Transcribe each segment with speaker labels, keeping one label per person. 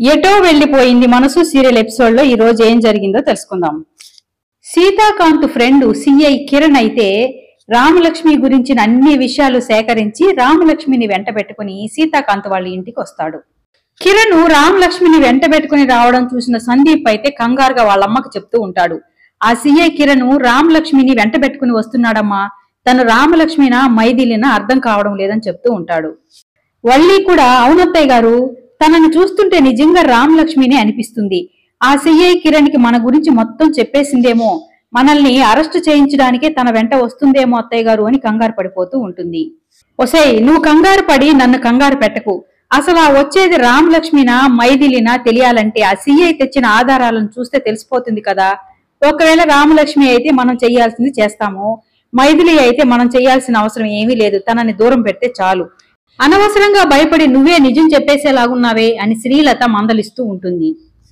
Speaker 1: ఎటో వెళ్లిపోయింది మనసు సీరియల్ ఎపిసోడ్ లో ఈ రోజు ఏం జరిగిందో తెలుసుకుందాం. సీతాకాంత్ ఫ్రెండ్ సిఐ కిరణ్ అయితే రామలక్ష్మి గురించిన అన్ని విషయాలు సేకరించి రామలక్ష్మిని వెంట పెట్టుకుని సీతాకాంత్ వాళ్ళ ఇంటికి వస్తాడు. కిరణ్ రామలక్ష్మిని వెంట పెట్టుకుని రావడం చూసిన సందీప్ అయితే కంగారుగా వాళ్ళమ్మకి చెప్తూ ఉంటాడు. ఆ సిఐ కిరణ్ రామలక్ష్మిని వెంట పెట్టుకుని వస్తున్నాడమ్మా, తను రామలక్ష్మినా మైథిలినా అర్థం కావడం లేదని చెప్తూ ఉంటాడు. వల్లి కూడా అవునత్తయ్య గారు, తనను చూస్తుంటే నిజంగా రామలక్ష్మిని అనిపిస్తుంది. ఆ సిఐ కిరణ్ కి మన గురించి మొత్తం చెప్పేసిందేమో, మనల్ని అరెస్టు చేయించడానికే తన వెంట వస్తుందేమో అత్తయ్య గారు అని కంగారు పడిపోతూ ఉంటుంది. ఒసేయ్, నువ్వు కంగారు పడి నన్ను కంగారు పెట్టకు. అసలు ఆ వచ్చేది రామలక్ష్మినా మైథిలినా తెలియాలంటే ఆ సిఐ తెచ్చిన ఆధారాలను చూస్తే తెలిసిపోతుంది కదా. ఒకవేళ రామలక్ష్మి అయితే మనం చెయ్యాల్సింది చేస్తాము, మైథిలి అయితే మనం చెయ్యాల్సిన అవసరం ఏమీ లేదు, తనని దూరం పెడితే చాలు. అనవసరంగా భయపడి నువ్వే నిజం చెప్పేసేలాగున్నావే అని శ్రీలత మందలిస్తూ ఉంటుంది.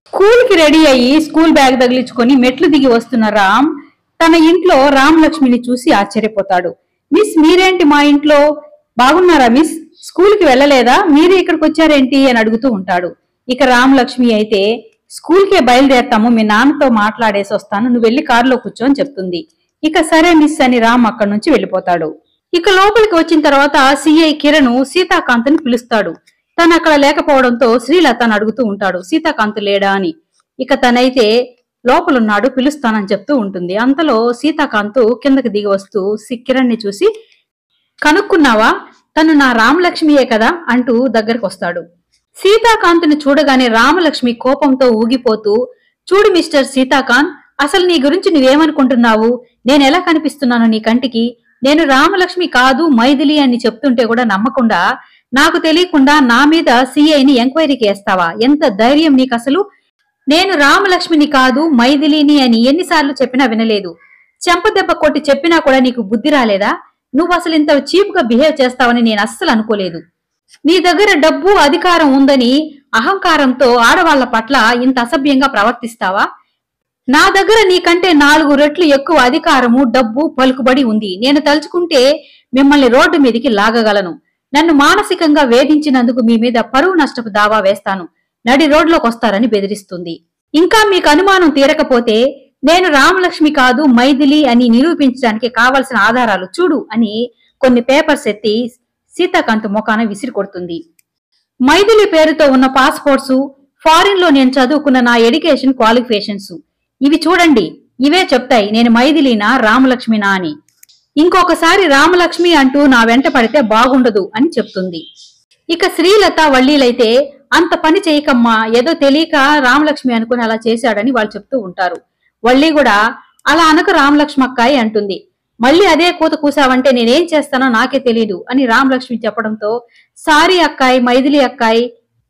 Speaker 1: స్కూల్ కి రెడీ అయ్యి స్కూల్ బ్యాగ్ తగిలించుకొని మెట్లు దిగి వస్తున్న రామ్ తన ఇంట్లో రామలక్ష్మిని చూసి ఆశ్చర్యపోతాడు. మిస్, మీరేంటి మా ఇంట్లో? బాగున్నారా మిస్? స్కూల్ కి వెళ్ళలేదా? మీరే ఇక్కడికి వచ్చారేంటి అని అడుగుతూ ఉంటాడు. ఇక రామలక్ష్మి అయితే స్కూల్ కే బయలుదేరతాము, మీ నాన్నతో మాట్లాడేసి వస్తాను, నువ్వు వెళ్లి కారులో కూర్చో అని చెప్తుంది. ఇక సరే మిస్ అని రామ్ అక్కడి నుంచి వెళ్ళిపోతాడు. ఇక లోపలికి వచ్చిన తర్వాత సిఐ కిరణ్ సీతాకాంత్ ని పిలుస్తాడు. తను అక్కడ లేకపోవడంతో శ్రీలతను అడుగుతూ ఉంటాడు, సీతాకాంత్ లేడా అని. ఇక తనైతే లోపలున్నాడు, పిలుస్తానని చెప్తూ ఉంటుంది. అంతలో సీతాకాంత్ కిందకి దిగి వస్తూ కిరణ్ ని చూసి, కనుక్కున్నావా, తను నా రామలక్ష్మియే కదా అంటూ దగ్గరకు వస్తాడు. సీతాకాంత్ ని చూడగానే రామలక్ష్మి కోపంతో ఊగిపోతూ, చూడు మిస్టర్ సీతాకాంత్, అసలు నీ గురించి నువ్వేమనుకుంటున్నావు? నేనెలా కనిపిస్తున్నాను నీ కంటికి? నేను రామలక్ష్మి కాదు మైథిలి అని చెప్తుంటే కూడా నమ్మకుండా, నాకు తెలియకుండా నా మీద సిఐని ఎంక్వైరీకి వేస్తావా? ఎంత ధైర్యం నీకు అసలు? నేను రామలక్ష్మిని కాదు మైథిలిని అని ఎన్నిసార్లు చెప్పినా వినలేదు. చెంపదెబ్బ కొట్టి చెప్పినా కూడా నీకు బుద్ధి రాలేదా? నువ్వు అసలు ఇంత చీప్ గా బిహేవ్ చేస్తావని నేను అస్సలు అనుకోలేదు. నీ దగ్గర డబ్బు అధికారం ఉందని అహంకారంతో ఆడవాళ్ల పట్ల ఇంత అసభ్యంగా ప్రవర్తిస్తావా? నా దగ్గర నీకంటే 4 రెట్లు ఎక్కువ అధికారము, డబ్బు, పలుకుబడి ఉంది. నేను తలుచుకుంటే మిమ్మల్ని రోడ్డు మీదకి లాగగలను. నన్ను మానసికంగా వేధించినందుకు మీ మీద పరువు నష్టపు దావా వేస్తాను, నడి రోడ్లోకి వస్తారని బెదిరిస్తుంది. ఇంకా మీకు అనుమానం తీరకపోతే నేను రామలక్ష్మి కాదు మైథిలి అని నిరూపించడానికి కావలసిన ఆధారాలు చూడు అని కొన్ని పేపర్స్ ఎత్తి సీతాకాంత్ ముఖాన విసిరి కొడుతుంది. మైథిలి పేరుతో ఉన్న పాస్పోర్ట్స్, ఫారిన్ లో నేను చదువుకున్న నా ఎడ్యుకేషన్ క్వాలిఫికేషన్స్ ఇవి చూడండి, ఇవే చెప్తాయి నేను మైథిలినా రామలక్ష్మినా అని. ఇంకొకసారి రామలక్ష్మి అంటూ నా వెంట పడితే బాగుండదు అని చెప్తుంది. ఇక శ్రీలత వల్లీలైతే అంత పని చేయకమ్మా, ఏదో తెలియక రామలక్ష్మి అనుకుని అలా చేశాడని వాళ్ళు చెప్తూ ఉంటారు. వల్లి కూడా అలా అనకు రామలక్ష్మి అక్కాయి అంటుంది. మళ్ళీ అదే కూత కూసావంటే నేనేం చేస్తానో నాకే తెలియదు అని రామలక్ష్మి చెప్పడంతో, సారీ అక్కాయి, మైథిలి అక్కాయి,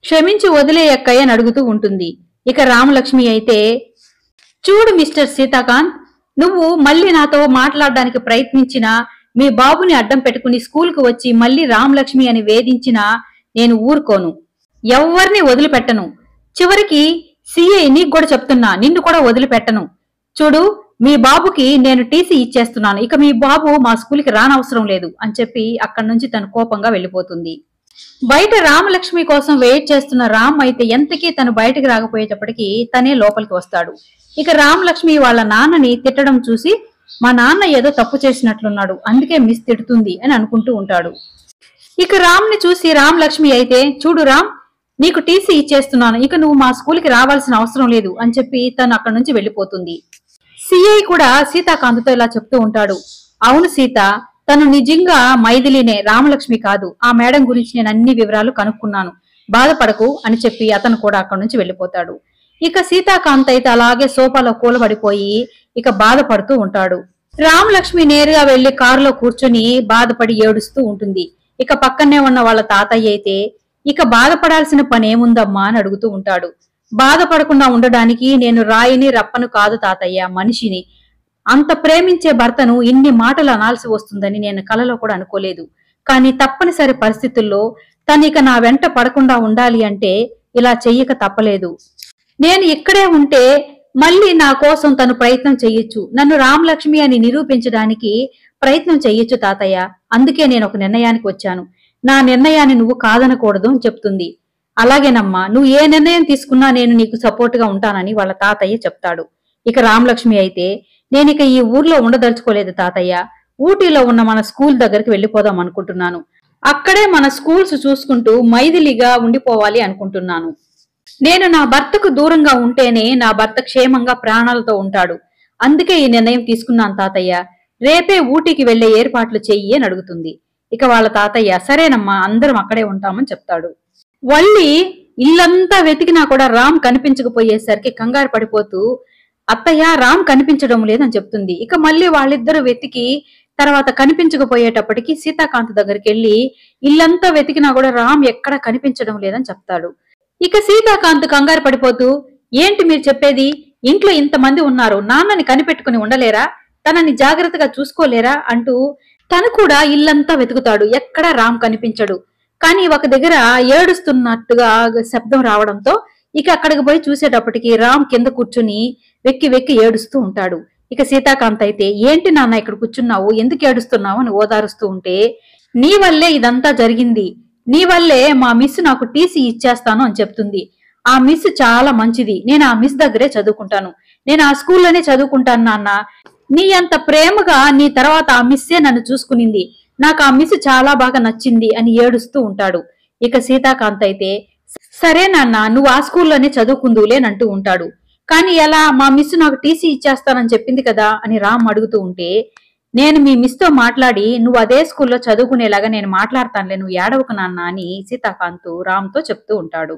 Speaker 1: క్షమించి వదిలే అక్కాయి అని అడుగుతూ ఉంటుంది. ఇక రామలక్ష్మి అయితే, చూడు మిస్టర్ సీతాకాంత్, నువ్వు మళ్ళీ నాతో మాట్లాడడానికి ప్రయత్నించినా, మీ బాబుని అడ్డం పెట్టుకుని స్కూల్ కు వచ్చి మళ్ళీ రామలక్ష్మి అని వేధించినా నేను ఊరుకోను, ఎవరిని వదిలిపెట్టను. చివరికి సిఐ నీకు కూడా చెప్తున్నా, నిన్ను కూడా వదిలిపెట్టను. చూడు, మీ బాబుకి నేను టీసీ ఇచ్చేస్తున్నాను, ఇక మీ బాబు మా స్కూల్కి రానవసరం లేదు అని చెప్పి అక్కడి నుంచి తను కోపంగా వెళ్లిపోతుంది. బయట రామలక్ష్మి కోసం వెయిట్ చేస్తున్న రామ్ అయితే ఎంతకీ తను బయటకు రాకపోయేటప్పటికీ తనే లోపలికి వస్తాడు. ఇక రామలక్ష్మి వాళ్ళ నాన్నని తిట్టడం చూసి, మా నాన్న ఏదో తప్పు చేసినట్లున్నాడు, అందుకే మిస్ తిడుతుంది అని అనుకుంటూ ఉంటాడు. ఇక రామ్ ని చూసి రామలక్ష్మి అయితే, చూడు రామ్, నీకు టీసీ ఇచ్చేస్తున్నాను, ఇక నువ్వు మా స్కూల్కి రావాల్సిన అవసరం లేదు అని చెప్పి తను అక్కడి నుంచి వెళ్లిపోతుంది. సిఐ కూడా సీతాకాంత్తో ఇలా చెప్తూ ఉంటాడు. అవును సీత, తను నిజంగా మైథిలినే, రామలక్ష్మి కాదు. ఆ మేడం గురించి నేను అన్ని వివరాలు కనుక్కున్నాను, బాధపడకు అని చెప్పి అతను కూడా అక్కడి నుంచి వెళ్లిపోతాడు. ఇక సీతాకాంత్ అయితే అలాగే సోఫాలో కూలబడిపోయి ఇక బాధపడుతూ ఉంటాడు. రామలక్ష్మి నేరుగా వెళ్లి కారులో కూర్చొని బాధపడి ఏడుస్తూ ఉంటుంది. ఇక పక్కనే ఉన్న వాళ్ళ తాతయ్య అయితే, ఇక బాధపడాల్సిన పనేముందమ్మా అని అడుగుతూ ఉంటాడు. బాధపడకుండా ఉండడానికి నేను రాయిని రప్పను కాదు తాతయ్య, మనిషిని. అంత ప్రేమించే భర్తను ఇన్ని మాటలు అనాల్సి వస్తుందని నేను కలలో కూడా అనుకోలేదు. కానీ తప్పనిసరి పరిస్థితుల్లో తనిక నా వెంట పడకుండా ఉండాలి అంటే ఇలా చెయ్యక తప్పలేదు. నేను ఇక్కడే ఉంటే మళ్ళీ నా కోసం తను ప్రయత్నం చెయ్యొచ్చు, నన్ను రామలక్ష్మి అని నిరూపించడానికి ప్రయత్నం చెయ్యొచ్చు తాతయ్య. అందుకే నేను ఒక నిర్ణయానికి వచ్చాను, నా నిర్ణయాన్ని నువ్వు కాదనకూడదు అని చెప్తుంది. అలాగేనమ్మా, నువ్వు ఏ నిర్ణయం తీసుకున్నా నేను నీకు సపోర్ట్ గా ఉంటానని వాళ్ళ తాతయ్య చెప్తాడు. ఇక రామలక్ష్మి అయితే, నేనిక ఈ ఊర్లో ఉండదలుచుకోలేదు తాతయ్య, ఊటీలో ఉన్న మన స్కూల్ దగ్గరికి వెళ్లిపోదాం అనుకుంటున్నాను. అక్కడే మన స్కూల్స్ చూసుకుంటూ మైథిలిగా ఉండిపోవాలి అనుకుంటున్నాను. నేను నా భర్తకు దూరంగా ఉంటేనే నా భర్త క్షేమంగా ప్రాణాలతో ఉంటాడు. అందుకే ఈ నిర్ణయం తీసుకున్నాను తాతయ్య. రేపే ఊటీకి వెళ్లే ఏర్పాట్లు చెయ్యి అని అడుగుతుంది. ఇక వాళ్ళ తాతయ్య, సరేనమ్మా, అందరం అక్కడే ఉంటామని చెప్తాడు. వల్లి ఇల్లంతా వెతికినా కూడా రామ్ కనిపించకపోయేసరికి కంగారు పడిపోతూ, అత్తయ్య రామ్ కనిపించడం లేదని చెప్తుంది. ఇక మళ్ళీ వాళ్ళిద్దరూ వెతికి తర్వాత కనిపించకపోయేటప్పటికి సీతాకాంత్ దగ్గరికి వెళ్లి ఇల్లంతా వెతికినా కూడా రామ్ ఎక్కడ కనిపించడం లేదని చెప్తాడు. ఇక సీతాకాంత్ కంగారు పడిపోతూ, ఏంటి మీరు చెప్పేది? ఇంట్లో ఇంతమంది ఉన్నారు, నాన్నని కనిపెట్టుకుని ఉండలేరా? తనని జాగ్రత్తగా చూసుకోలేరా అంటూ తను కూడా ఇల్లంతా వెతుకుతాడు. ఎక్కడా రామ్ కనిపించడు. కానీ ఒక దగ్గర ఏడుస్తున్నట్టుగా శబ్దం రావడంతో ఇక అక్కడికి పోయి చూసేటప్పటికి రామ్ కింద కూర్చుని వెక్కి వెక్కి ఏడుస్తూ ఉంటాడు. ఇక సీతాకాంత్ అయితే, ఏంటి నాన్న ఇక్కడ కూర్చున్నావు, ఎందుకు ఏడుస్తున్నావు అని ఓదారుస్తూ ఉంటే, నీ వల్లే ఇదంతా జరిగింది, నీ వల్లే మా మిస్ నాకు టీసీ ఇచ్చేస్తాను అని చెప్తుంది. ఆ మిస్ చాలా మంచిది, నేను ఆ మిస్ దగ్గరే చదువుకుంటాను, నేను ఆ స్కూల్లోనే చదువుకుంటాను నాన్న. నీ అంత ప్రేమగా నీ తర్వాత ఆ మిస్సే నన్ను చూసుకునింది, నాకు ఆ మిస్ చాలా బాగా నచ్చింది అని ఏడుస్తూ ఉంటాడు. ఇక సీతాకాంత్ అయితే, సరే నాన్న, నువ్వు ఆ స్కూల్లోనే చదువుకుందువులేనంటూ ఉంటాడు. కానీ ఎలా, మా మిస్ నాకు టీసీ ఇచ్చేస్తానని చెప్పింది కదా అని రామ్ అడుగుతూ ఉంటే, నేను మీ మిస్ తో మాట్లాడి నువ్వు అదే స్కూల్లో చదువుకునేలాగా నేను మాట్లాడతానులే, నువ్వు ఏడవకు నాన్న అని సీతాకాంత్ రామ్ తో చెప్తూ ఉంటాడు.